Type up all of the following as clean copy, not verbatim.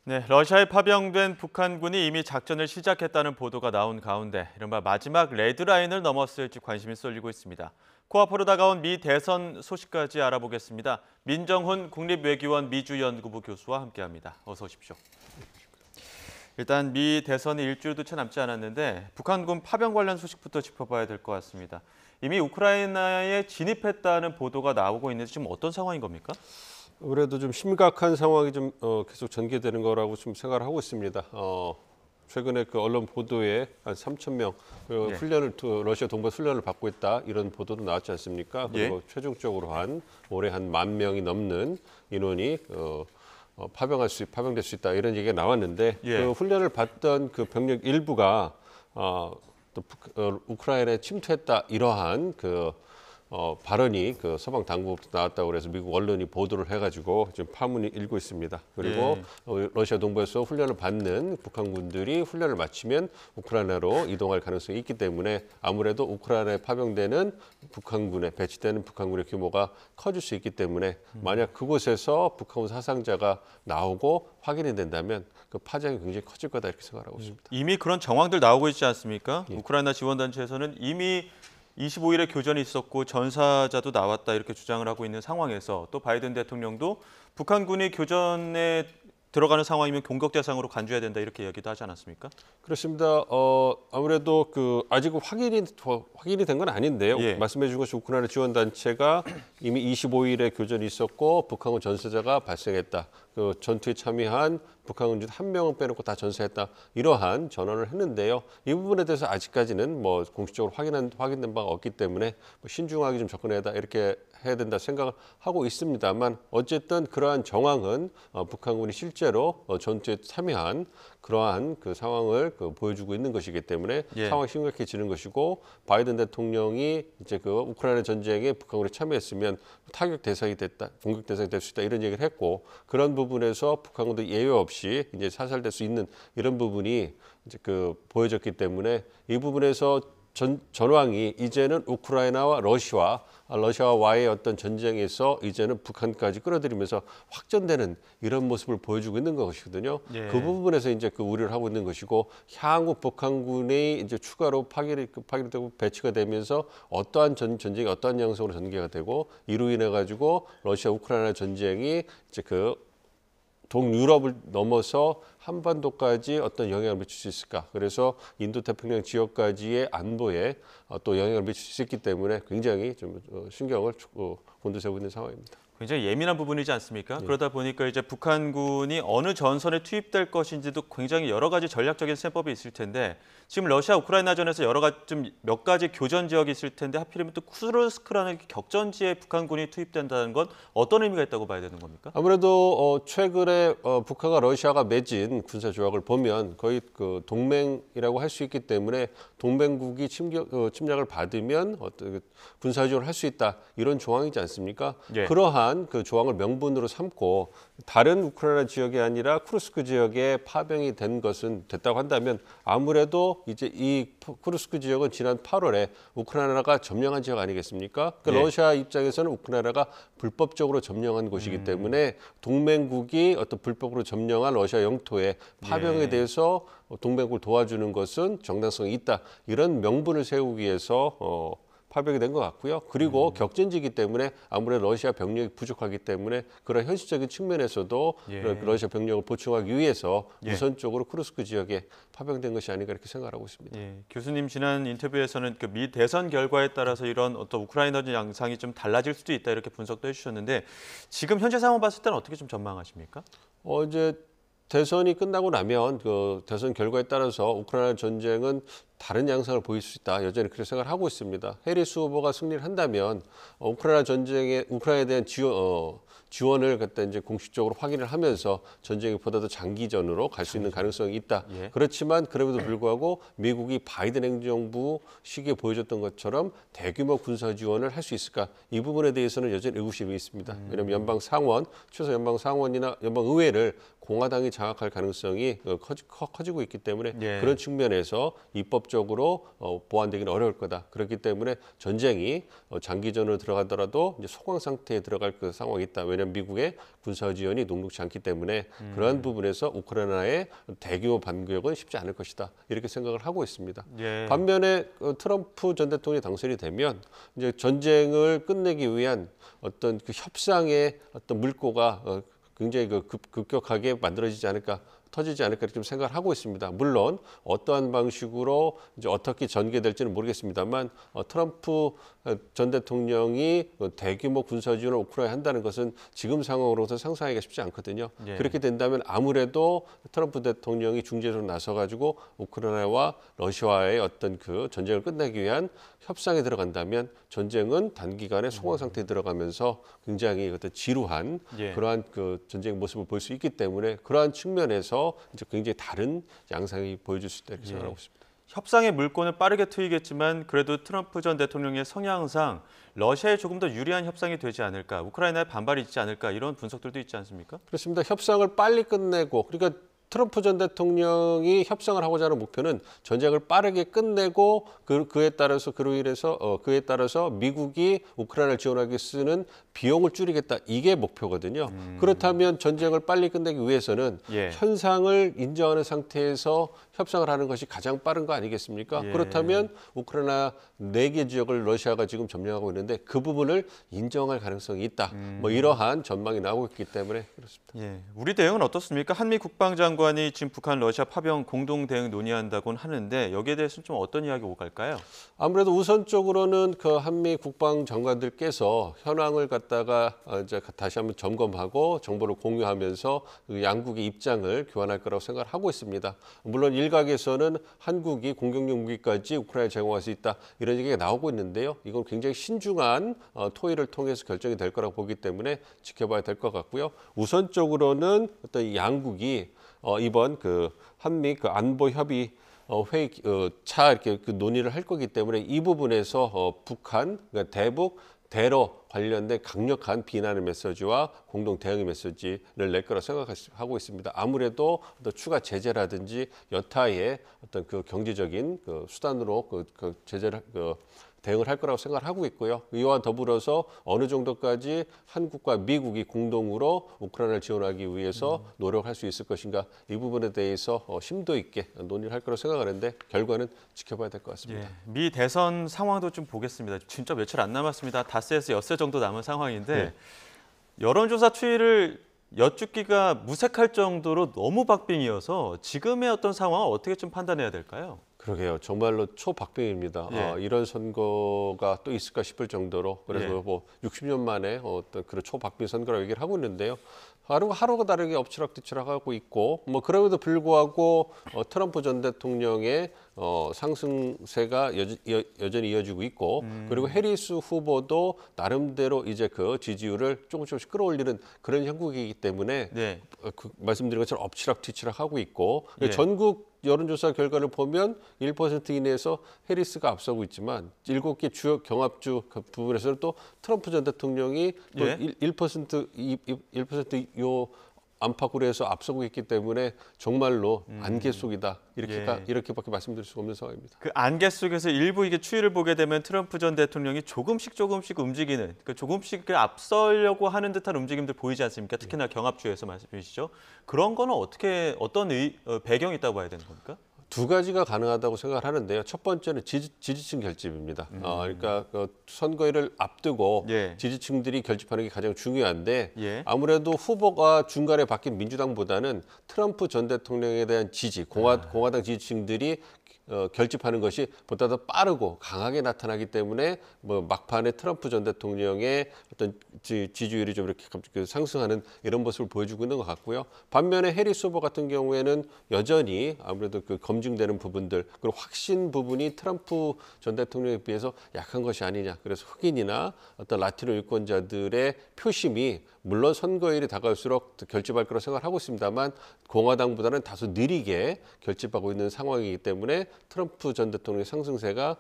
네, 러시아에 파병된 북한군이 이미 작전을 시작했다는 보도가 나온 가운데 이른바 마지막 레드라인을 넘었을지 관심이 쏠리고 있습니다. 코앞으로 다가온 미 대선 소식까지 알아보겠습니다. 민정훈 국립외교원 미주연구부 교수와 함께합니다. 어서 오십시오. 일단 미 대선이 일주일도 채 남지 않았는데 북한군 파병 관련 소식부터 짚어봐야 될 것 같습니다. 이미 우크라이나에 진입했다는 보도가 나오고 있는데 지금 어떤 상황인 겁니까? 아무래도 좀 심각한 상황이 좀 계속 전개되는 거라고 좀 생각을 하고 있습니다. 최근에 그 언론 보도에 한 3천 명 예. 러시아 동부에서 훈련을 받고 있다 이런 보도도 나왔지 않습니까? 그리고 최종적으로 올해 한 1만 명이 넘는 인원이 파병될 수 있다 이런 얘기가 나왔는데 예. 그 훈련을 받던 그 병력 일부가 우크라이나에 침투했다 이러한 발언이 그 서방 당국부터 나왔다고 그래서 미국 언론이 보도를 해가지고 지금 파문이 일고 있습니다. 그리고 러시아 동부에서 훈련을 받는 북한군들이 훈련을 마치면 우크라이나로 이동할 가능성이 있기 때문에 아무래도 우크라이나에 배치되는 북한군의 규모가 커질 수 있기 때문에 만약 그곳에서 북한군 사상자가 나오고 확인이 된다면 그 파장이 굉장히 커질 거다 이렇게 생각하고 있습니다. 이미 그런 정황들 나오고 있지 않습니까? 우크라이나 지원단체에서는 이미 25일에 교전이 있었고 전사자도 나왔다 이렇게 주장을 하고 있는 상황에서 또 바이든 대통령도 북한군이 교전에 들어가는 상황이면 공격 대상으로 간주해야 된다 이렇게 얘기도 하지 않았습니까? 그렇습니다. 아무래도 아직 확인이 된 건 아닌데요. 예. 말씀해준 것이 우크라이나 지원 단체가 이미 25일에 교전이 있었고 북한군 전사자가 발생했다. 그 전투에 참여한 북한군들 1명은 빼놓고 다 전사했다. 이러한 전언을 했는데요. 이 부분에 대해서 아직까지는 뭐 공식적으로 확인된 바가 없기 때문에 신중하게 좀 접근해야 이렇게 해야 된다 생각을 하고 있습니다만 어쨌든 그러한 정황은 북한군이 실제로 전투에 참여한 그러한 그 상황을 보여주고 있는 것이기 때문에 상황이 심각해지는 것이고 바이든 대통령이 이제 우크라이나 전쟁에 북한군이 참여했으면 타격 대상이 됐다, 공격 대상이 될 수 있다 이런 얘기를 했고 그런 부분에서 북한군도 예외 없이 이제 사살될 수 있는 이런 부분이 이제 보여졌기 때문에 이 부분에서 전황이 이제는 우크라이나와 러시아와의 어떤 전쟁에서 이제는 북한까지 끌어들이면서 확전되는 이런 모습을 보여주고 있는 것이거든요. 예. 그 부분에서 이제 우려를 하고 있는 것이고 향후 북한군이 이제 추가로 파괴되고 배치가 되면서 어떠한 전쟁이 어떠한 양상으로 전개가 되고 이로 인해 가지고 러시아 우크라이나 전쟁이 이제 동유럽을 넘어서 한반도까지 어떤 영향을 미칠 수 있을까? 그래서 인도태평양 지역까지의 안보에 또 영향을 미칠 수 있기 때문에 굉장히 좀 신경을 곤두세우고 있는 상황입니다. 굉장히 예민한 부분이지 않습니까? 그러다 보니까 이제 북한군이 어느 전선에 투입될 것인지도 굉장히 여러 가지 전략적인 셈법이 있을 텐데 지금 러시아 우크라이나전에서 몇 가지 교전 지역이 있을 텐데 하필이면 또 쿠르스크라는 격전지에 북한군이 투입된다는 건 어떤 의미가 있다고 봐야 되는 겁니까? 아무래도 최근에 북한과 러시아가 맺은 군사 조약을 보면 거의 동맹이라고 할 수 있기 때문에 동맹국이 침략을 받으면 어떤 군사 지원을 할 수 있다 이런 조항이지 않습니까? 예. 그러한 그 조항을 명분으로 삼고 다른 우크라이나 지역이 아니라 쿠르스크 지역에 파병이 됐다고 한다면 아무래도 이제 이 쿠르스크 지역은 지난 8월에 우크라이나가 점령한 지역 아니겠습니까? 러시아 입장에서는 우크라이나가 불법적으로 점령한 곳이기 때문에 동맹국이 어떤 불법으로 점령한 러시아 영토에 파병에 대해서 동맹국을 도와주는 것은 정당성이 있다. 이런 명분을 세우기 위해서 파병이 된 것 같고요. 그리고 격전지이기 때문에 아무래도 러시아 병력이 부족하기 때문에 그런 현실적인 측면에서도 러시아 병력을 보충하기 위해서 우선적으로 쿠르스크 지역에 파병된 것이 아닌가 이렇게 생각하고 있습니다. 교수님 지난 인터뷰에서는 미 대선 결과에 따라서 이런 어떤 우크라이나전 양상이 좀 달라질 수도 있다 이렇게 분석도 해주셨는데 지금 현재 상황 봤을 때는 어떻게 좀 전망하십니까? 이제 대선이 끝나고 나면 대선 결과에 따라서 우크라이나 전쟁은 다른 양상을 보일 수 있다. 여전히 그렇게 생각을 하고 있습니다. 해리스 후보가 승리를 한다면 우크라이나에 대한 지원을 갖다 이제 공식적으로 확인을 하면서 전쟁이 보다도 장기전으로 갈 수 있는 가능성이 있다. 그렇지만 그럼에도 불구하고 미국이 바이든 행정부 시기에 보여줬던 것처럼 대규모 군사 지원을 할 수 있을까? 이 부분에 대해서는 여전히 의구심이 있습니다. 왜냐하면 최소 연방 상원이나 연방 의회를 공화당이 장악할 가능성이 커지고 있기 때문에 그런 측면에서 입법 법적으로 보완되기는 어려울 거다. 그렇기 때문에 전쟁이 장기전으로 들어가더라도 이제 소강 상태에 들어갈 그 상황이 있다. 왜냐하면 미국의 군사 지원이 녹록지 않기 때문에 그러한 부분에서 우크라이나의 대규모 반격은 쉽지 않을 것이다. 이렇게 생각을 하고 있습니다. 예. 반면에 트럼프 전 대통령이 당선이 되면 이제 전쟁을 끝내기 위한 어떤 그 협상의 어떤 물꼬가 굉장히 급격하게 만들어지지 않을까, 터지지 않을까 이렇게 좀 생각을 하고 있습니다. 물론 어떠한 방식으로 이제 어떻게 전개될지는 모르겠습니다만 트럼프 전 대통령이 대규모 군사 지원을 우크라이나에 한다는 것은 지금 상황으로서 상상하기가 쉽지 않거든요. 예. 그렇게 된다면 아무래도 트럼프 대통령이 중재자로 나서가지고 우크라이나와 러시아와의 어떤 그 전쟁을 끝내기 위한 협상에 들어간다면 전쟁은 단기간에 소강 상태에 들어가면서 굉장히 어떤 지루한 예. 그러한 그 전쟁 모습을 볼 수 있기 때문에 그러한 측면에서 이제 굉장히 다른 양상이 보여줄 수 있다 이렇게 생각하고 있습니다. 협상의 물꼬는 빠르게 트이겠지만 그래도 트럼프 전 대통령의 성향상 러시아에 조금 더 유리한 협상이 되지 않을까, 우크라이나에 반발이 있지 않을까 이런 분석들도 있지 않습니까? 그렇습니다. 협상을 빨리 끝내고 그러니까 트럼프 전 대통령이 협상을 하고자 하는 목표는 전쟁을 빠르게 끝내고 그에 따라서 미국이 우크라이나를 지원하기 위해 쓰는 비용을 줄이겠다. 이게 목표거든요. 그렇다면 전쟁을 빨리 끝내기 위해서는 예. 현상을 인정하는 상태에서 협상을 하는 것이 가장 빠른 거 아니겠습니까? 예. 그렇다면 우크라이나 4개 지역을 러시아가 지금 점령하고 있는데 그 부분을 인정할 가능성이 있다. 뭐 이러한 전망이 나오고 있기 때문에 그렇습니다. 예. 우리 대응은 어떻습니까? 한미 국방장관이 지금 북한 러시아 파병 공동 대응 논의한다고는 하는데 여기에 대해서는 좀 어떤 이야기 오갈까요? 아무래도 우선적으로는 그 한미 국방장관들께서 현황을 갖다가 이제 다시 한번 점검하고 정보를 공유하면서 그 양국의 입장을 교환할 거라고 생각을 하고 있습니다. 물론 일각에서는 한국이 공격용 무기까지 우크라이나에 제공할 수 있다 이런 얘기가 나오고 있는데요. 이건 굉장히 신중한 토의를 통해서 결정이 될 거라고 보기 때문에 지켜봐야 될 것 같고요. 우선적으로는 어떤 양국이 이번 그 한미 그 안보 협의 회의 차 이렇게 그 논의를 할 거기 때문에 이 부분에서 북한 그러니까 대북 대러 관련된 강력한 비난의 메시지와 공동 대응의 메시지를 낼 거라 생각하고 있습니다. 아무래도 또 추가 제재라든지 여타의 어떤 그 경제적인 그 수단으로 그 제재를 대응을 할 거라고 생각을 하고 있고요. 이와 더불어서 어느 정도까지 한국과 미국이 공동으로 우크라이나를 지원하기 위해서 노력할 수 있을 것인가 이 부분에 대해서 심도 있게 논의를 할 거라고 생각하는데 결과는 지켜봐야 될 것 같습니다. 예. 미 대선 상황도 좀 보겠습니다. 진짜 며칠 안 남았습니다. 닷새에서 엿새 정도 남은 상황인데 네. 여론조사 추이를 여쭙기가 무색할 정도로 너무 박빙이어서 지금의 어떤 상황을 어떻게 좀 판단해야 될까요? 그러게요. 정말로 초박빙입니다. 예. 이런 선거가 또 있을까 싶을 정도로 그래서 예. 뭐 60년 만에 어떤 그런 초박빙 선거라고 얘기를 하고 있는데요. 하루가 다르게 엎치락뒤치락하고 있고 뭐 그럼에도 불구하고 트럼프 전 대통령의 상승세가 여전히 이어지고 있고 그리고 해리스 후보도 나름대로 이제 그 지지율을 조금씩 끌어올리는 그런 형국이기 때문에 네. 말씀드린 것처럼 엎치락뒤치락 하고 있고 예. 전국 여론조사 결과를 보면 1% 이내에서 해리스가 앞서고 있지만 7개 주요 경합주 그 부분에서는 또 트럼프 전 대통령이 또 예. 1%요 안팎으로 해서 앞서고 있기 때문에 정말로 안개 속이다 이렇게밖에 말씀드릴 수가 없는 상황입니다. 그 안개 속에서 일부 이게 추이를 보게 되면 트럼프 전 대통령이 조금씩 움직이는, 그 조금씩 앞서려고 하는 듯한 움직임들 보이지 않습니까? 특히나 경합주에서 말씀이시죠. 그런 거는 어떤 배경이 있다고 봐야 되는 겁니까? 두 가지가 가능하다고 생각을 하는데요. 첫 번째는 지지층 결집입니다. 그러니까 선거일을 앞두고 예. 지지층들이 결집하는 게 가장 중요한데 예. 아무래도 후보가 중간에 바뀐 민주당보다는 트럼프 전 대통령에 대한 지지, 공화당 지지층들이 결집하는 것이 보다 더 빠르고 강하게 나타나기 때문에 뭐 막판에 트럼프 전 대통령의 어떤 지지율이 좀 이렇게 갑자기 상승하는 이런 모습을 보여주고 있는 것 같고요. 반면에 해리스 후보 같은 경우에는 여전히 아무래도 그 검증되는 부분들 그리고 확신 부분이 트럼프 전 대통령에 비해서 약한 것이 아니냐. 그래서 흑인이나 어떤 라티노 유권자들의 표심이 물론 선거일이 다가올수록 결집할 거라고 생각을 하고 있습니다만 공화당보다는 다소 느리게 결집하고 있는 상황이기 때문에 트럼프 전 대통령의 상승세가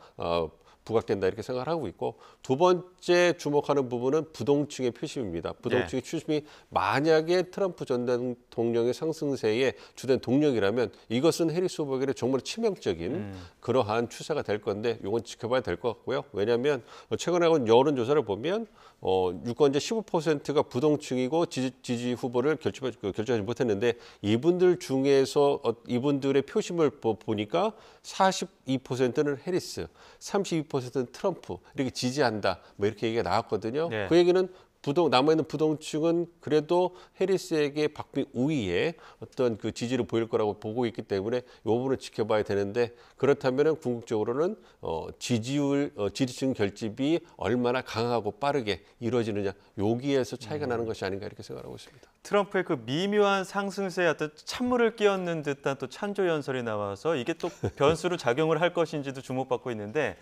부각된다 이렇게 생각을 하고 있고 두 번째 주목하는 부분은 부동층의 표심입니다. 부동층의 표심이 만약에 트럼프 전 대통령의 상승세의 주된 동력이라면 이것은 해리스 후보에게 정말 치명적인 그러한 추세가 될 건데 이건 지켜봐야 될 것 같고요. 왜냐하면 최근에 한 여론조사를 보면 유권자 15%가 부동층이고 지지 후보를 결정하지 못했는데 이분들 중에서 이분들의 표심을 보니까 42%는 해리스, 32%는 트럼프 이렇게 지지한다. 뭐 이렇게 얘기가 나왔거든요. 네. 그 얘기는 남아있는 부동층은 그래도 해리스에게 박빙 우위에 어떤 그 지지를 보일 거라고 보고 있기 때문에 이 부분을 지켜봐야 되는데 그렇다면 궁극적으로는 지지층 결집이 얼마나 강하고 빠르게 이루어지느냐 여기에서 차이가 나는 것이 아닌가 이렇게 생각하고 있습니다. 트럼프의 그 미묘한 상승세에 어떤 찬물을 끼얹는 듯한 또 찬조 연설이 나와서 이게 또 변수로 작용을 할 것인지도 주목받고 있는데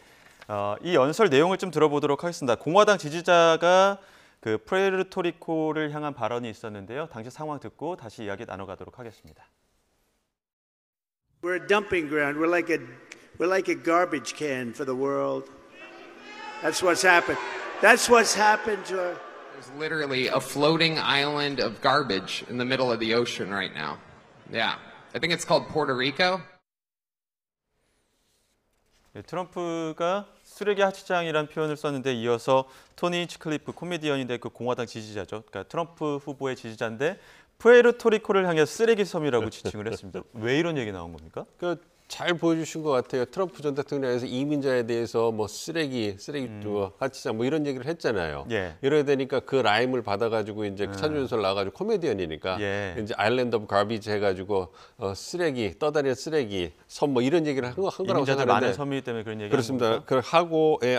이 연설 내용을 좀 들어보도록 하겠습니다. 공화당 지지자가 그 푸에르토리코를 향한 발언이 있었는데요. 당시 상황 듣고 다시 이야기 나눠가도록 하겠습니다. We're a dumping ground. We're like a garbage can for the world. That's what's happened. That's what's happened to our... There's literally a floating island of garbage in the middle of the ocean right now. Yeah. I think it's called Puerto Rico. 트럼프가 쓰레기 하치장이라는 표현을 썼는데 이어서 토니 힌치클리프 코미디언인데 그 공화당 지지자죠. 그러니까 트럼프 후보의 지지자인데 푸에르토리코를 향해 쓰레기 섬이라고 지칭을 했습니다. 왜 이런 얘기 나온 겁니까? 잘 보여주신 것 같아요. 트럼프 전 대통령에서 이민자에 대해서 뭐 쓰레기 하치장 뭐 이런 얘기를 했잖아요. 예. 이러게 되니까 그 라임을 받아가지고 이제 찬조연설 나와가지고 코미디언이니까 예. 이제 아일랜드 오브 가비지 해가지고 쓰레기 떠다니는 쓰레기 섬 뭐 이런 얘기를 한 거라고 이민자들 생각하는데 많은 섬이기 때문에 그런 얘기 그렇습니다.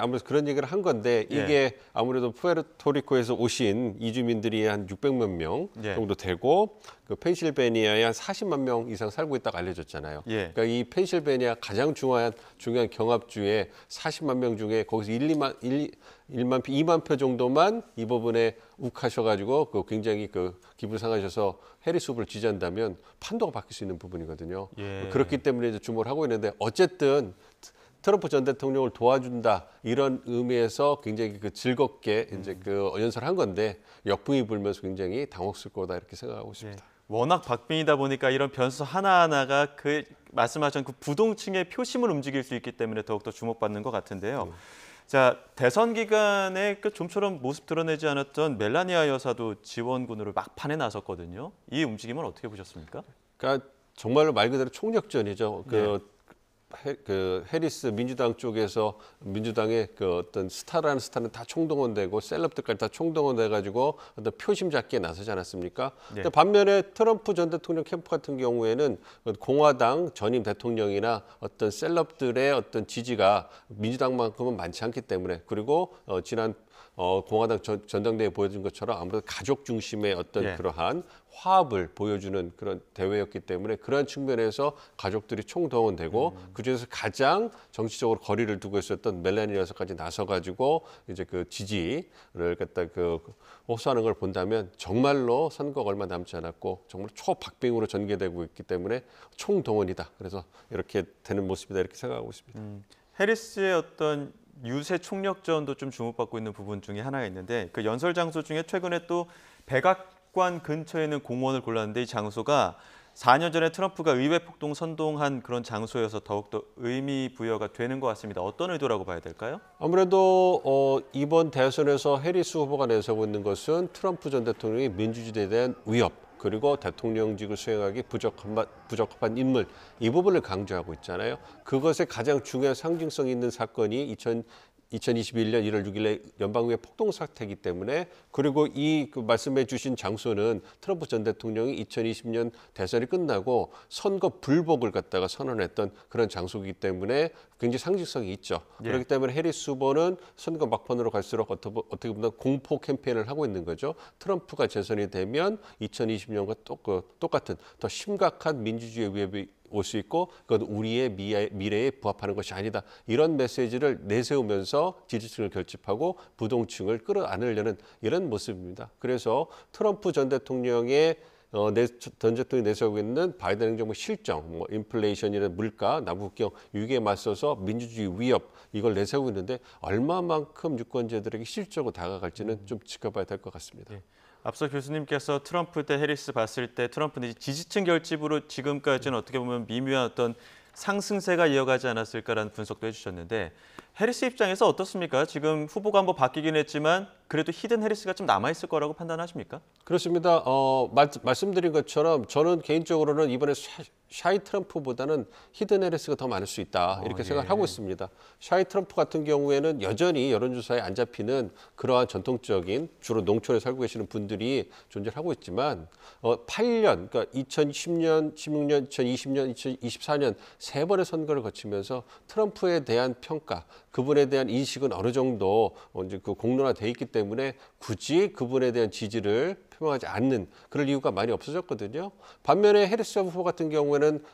아무래도 그런 얘기를 한 건데 예. 이게 아무래도 푸에르토리코에서 오신 이주민들이 한 600만 명 예. 정도 되고 그 펜실베니아에 한 40만 명 이상 살고 있다고 알려졌잖아요. 예. 그러니까 이 펜실베니아 가장 중요한 경합주에 40만 명 중에 거기서 2만 표 정도만 이 부분에 욱하셔가지고 굉장히 기분 상하셔서 해리스 후보를 지지한다면 판도가 바뀔 수 있는 부분이거든요. 예. 그렇기 때문에 이제 주목을 하고 있는데 어쨌든 트럼프 전 대통령을 도와준다 이런 의미에서 굉장히 즐겁게 이제 연설한 건데 역풍이 불면서 굉장히 당혹스러울 거다 이렇게 생각하고 있습니다. 예. 워낙 박빙이다 보니까 이런 변수 하나하나가 말씀하신 그 부동층의 표심을 움직일 수 있기 때문에 더욱더 주목받는 것 같은데요. 자, 대선 기간에 좀처럼 모습 드러내지 않았던 멜라니아 여사도 지원군으로 막판에 나섰거든요. 이 움직임은 어떻게 보셨습니까? 그러니까 정말로 말 그대로 총력전이죠. 네. 해리스 민주당 쪽에서 민주당의 어떤 스타라는 스타는 다 총동원되고 셀럽들까지 다 총동원돼가지고 어떤 표심 잡기에 나서지 않았습니까? 네. 근데 반면에 트럼프 전 대통령 캠프 같은 경우에는 공화당 전임 대통령이나 어떤 셀럽들의 어떤 지지가 민주당만큼은 많지 않기 때문에 그리고 지난 공화당 전당대회에 보여준 것처럼 아무래도 가족 중심의 어떤 예. 그러한 화합을 보여주는 그런 대회였기 때문에 그러한 측면에서 가족들이 총동원되고 그중에서 가장 정치적으로 거리를 두고 있었던 멜라니아 여사까지 나서가지고 이제 지지를 갖다 호소하는 걸 본다면 정말로 선거가 얼마 남지 않았고 정말 초박빙으로 전개되고 있기 때문에 총동원이다. 그래서 이렇게 되는 모습이다 이렇게 생각하고 있습니다. 해리스의 어떤 유세 총력전도 좀 주목받고 있는 부분 중에 하나가 있는데 그 연설 장소 중에 최근에 또 백악관 근처에 있는 공원을 골랐는데 이 장소가 4년 전에 트럼프가 의회 폭동 선동한 그런 장소여서 더욱더 의미 부여가 되는 것 같습니다. 어떤 의도라고 봐야 될까요? 아무래도 이번 대선에서 해리스 후보가 내세우고 있는 것은 트럼프 전 대통령이 민주주의에 대한 위협 그리고 대통령직을 수행하기 부적합한 인물 이 부분을 강조하고 있잖아요. 그것에 가장 중요한 상징성 있는 사건이 2021년 1월 6일에 연방의회 폭동 사태이기 때문에 그리고 말씀해 주신 장소는 트럼프 전 대통령이 2020년 대선이 끝나고 선거 불복을 갖다가 선언했던 그런 장소이기 때문에 굉장히 상징성이 있죠. 예. 그렇기 때문에 해리스 후보는 선거 막판으로 갈수록 어떻게 보면 공포 캠페인을 하고 있는 거죠. 트럼프가 재선이 되면 2020년과 똑같은 더 심각한 민주주의 위협이 올 수 있고 그건 우리의 미래에 부합하는 것이 아니다. 이런 메시지를 내세우면서 지지층을 결집하고 부동층을 끌어안으려는 이런 모습입니다. 그래서 트럼프 전 대통령의 전 대통령이 내세우고 있는 바이든 행정부 실정, 뭐 인플레이션이나 물가, 남북경 위기에 맞서서 민주주의 위협 이걸 내세우고 있는데 얼마만큼 유권자들에게 실적으로 다가갈지는 좀 지켜봐야 될 것 같습니다. 앞서 교수님께서 트럼프 대 해리스 봤을 때 트럼프는 지지층 결집으로 지금까지는 어떻게 보면 미묘한 어떤 상승세가 이어가지 않았을까라는 분석도 해주셨는데 해리스 입장에서 어떻습니까? 지금 후보가 한번 바뀌긴 했지만 그래도 히든 해리스가 좀 남아있을 거라고 판단하십니까? 그렇습니다. 말씀드린 것처럼 저는 개인적으로는 이번에 샤이 트럼프보다는 히든 해리스가 더 많을 수 있다 이렇게 생각하고 있습니다. 샤이 트럼프 같은 경우에는 여전히 여론조사에 안 잡히는 그러한 전통적인 주로 농촌에 살고 계시는 분들이 존재하고 있지만 8년, 그러니까 2010년, 16년, 2020년, 2024년 세 번의 선거를 거치면서 트럼프에 대한 평가, 그분에 대한 인식은 어느 정도 이제 그 공론화돼 있기 때문에 굳이 그분에 대한 지지를 표명하지 않는 그럴 이유가 많이 없어졌거든요. 반면에 해리스 후보 같은 경우에는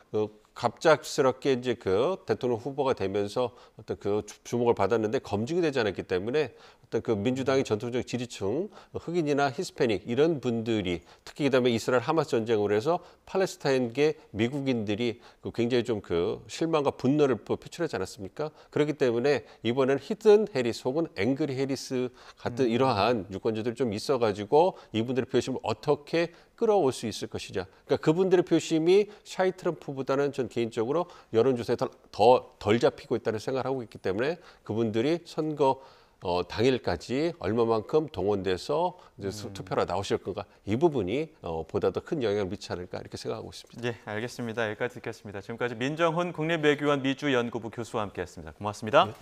갑작스럽게 이제 그 대통령 후보가 되면서 어떤 그 주목을 받았는데 검증이 되지 않았기 때문에 어떤 그 민주당의 전통적 지지층, 흑인이나 히스패닉 이런 분들이 특히 그다음에 이스라엘 하마스 전쟁으로 해서 팔레스타인계 미국인들이 굉장히 좀 그 실망과 분노를 표출하지 않았습니까? 그렇기 때문에 이번에는 히든 해리스 혹은 앵그리 해리스 같은 이러한 유권자들이 좀 있어가지고 이분들의 표심을 어떻게 끌어올 수 있을 것이냐. 그러니까 그분들의 표심이 샤이 트럼프보다는 전 개인적으로 여론조사에 더 덜 잡히고 있다는 생각을 하고 있기 때문에 그분들이 선거 당일까지 얼마만큼 동원돼서 이제 투표로 나오실 건가 이 부분이 보다 더 큰 영향을 미치지 않을까 이렇게 생각하고 있습니다. 네, 알겠습니다. 여기까지 듣겠습니다. 지금까지 민정훈 국립외교원 미주연구부 교수와 함께했습니다. 고맙습니다. 네.